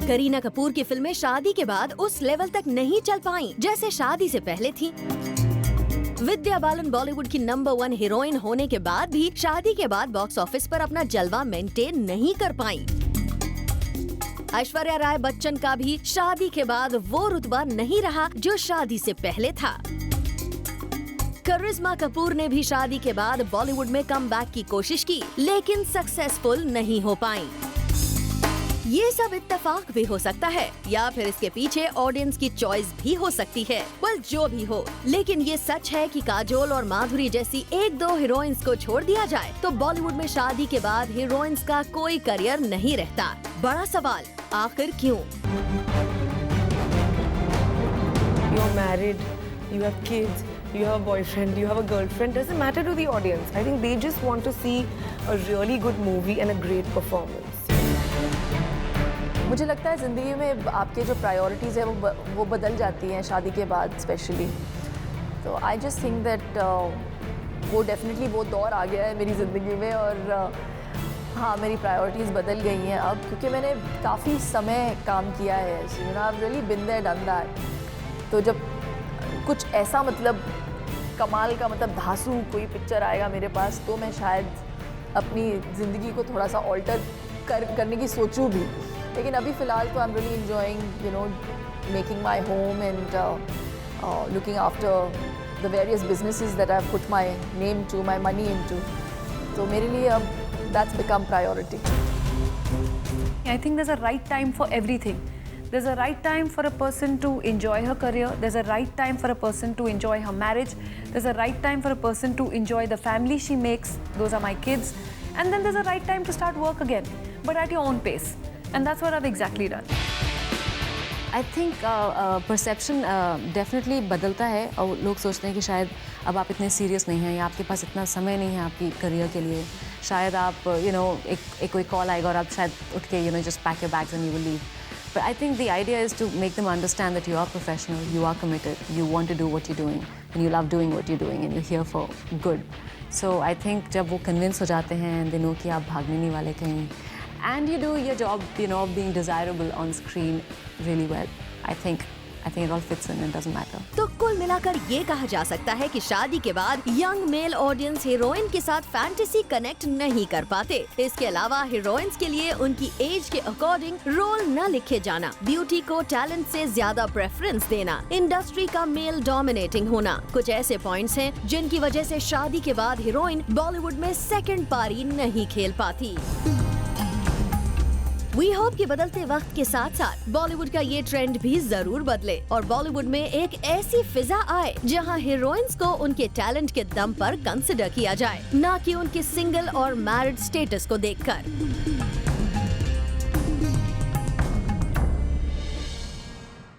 करीना कपूर की फिल्में शादी के बाद उस लेवल तक नहीं चल पाईं जैसे शादी से पहले थी। विद्या बालन बॉलीवुड की नंबर 1 हीरोइन होने के बाद भी शादी के बाद बॉक्स ऑफिस पर अपना जलवा मेंटेन नहीं कर पाईं। ऐश्वर्या राय बच्चन का भी शादी के बाद वो रुतबा नहीं रहा जो शादी से पहले था। करिश्मा कपूर ने भी शादी के बाद बॉलीवुड में कमबैक की कोशिश की, लेकिन सक्सेसफुल नहीं हो पाईं। ये सब इत्तेफाक भी हो सकता है या फिर इसके पीछे ऑडियंस की चॉइस भी हो सकती है। वेल, जो भी हो, लेकिन ये सच है कि काजोल और माधुरी जैसी 1-2 हीरोइंस को छोड़ दिया जाए तो बॉलीवुड में शादी के बाद हीरोइंस का कोई करियर नहीं रहता। बड़ा सवाल, आखिर क्यों? You're married, you have kids, you have a boyfriend, you have a girlfriend. Doesn't matter to the audience. I think they just want to see a really good movie and a great performance. मुझे लगता है ज़िंदगी में आपके जो priorities है वो बदल जाती हैं शादी के बाद स्पेशली। तो आई जस्ट थिंक दैट वो डेफिनेटली वो दौर आ गया है मेरी ज़िंदगी में और हाँ, मेरी प्रायोरिटीज़ बदल गई हैं अब, क्योंकि मैंने काफ़ी समय काम किया है। You know, I have really been there done that. तो जब कुछ ऐसा मतलब कमाल का मतलब धांसू कोई पिक्चर आएगा मेरे पास तो मैं शायद अपनी ज़िंदगी को थोड़ा सा ऑल्टर करने की सोचूं भी। लेकिन अभी फ़िलहाल तो I am really enjoying, you know, making my home and looking after the various businesses that I have put my name to, my money into. तो मेरे लिए अब that's become priority. I think there's a right time for everything. There's a right time for a person to enjoy her career. There's a right time for a person to enjoy her marriage. There's a right time for a person to enjoy the family she makes. Those are my kids. And then there's a right time to start work again, but at your own pace. And that's what I've exactly done. I think perception definitely बदलता है और लोग सोचते हैं कि शायद अब आप इतने सीरियस नहीं हैं या आपके पास इतना समय नहीं है आपकी करियर के लिए। शायद आप यू नो एक कोई कॉल आएगा और आप शायद उठ के you know just pack your bags and you will leave. But I think the idea is to make them understand that you are professional, you are committed, you want to do what you doing and you love doing what you doing and you here for good. So I think जब वो convince हो जाते हैं and they know कि आप भागने नहीं वाले कहीं and you do your job, you know, being desirable on screen really well. I think it all fits in and doesn't matter. तो कुल मिलाकर ये कहा जा सकता है कि शादी के बाद यंग मेल ऑडियंस हीरोइन के साथ फैंटेसी कनेक्ट नहीं कर पाते। इसके अलावा हीरोइंस के लिए उनकी एज के अकॉर्डिंग रोल न लिखे जाना, ब्यूटी को टैलेंट से ज्यादा प्रेफरेंस देना, इंडस्ट्री का मेल डोमिनेटिंग होना, कुछ ऐसे पॉइंट्स हैं जिनकी वजह से शादी के बाद हीरोइन बॉलीवुड में सेकंड पारी नहीं खेल पाती। वी होप कि बदलते वक्त के साथ साथ बॉलीवुड का ये ट्रेंड भी जरूर बदले और बॉलीवुड में एक ऐसी फिजा आए जहां हीरोइंस को उनके टैलेंट के दम पर कंसिडर किया जाए, न कि उनके सिंगल और मैरिड स्टेटस को देखकर।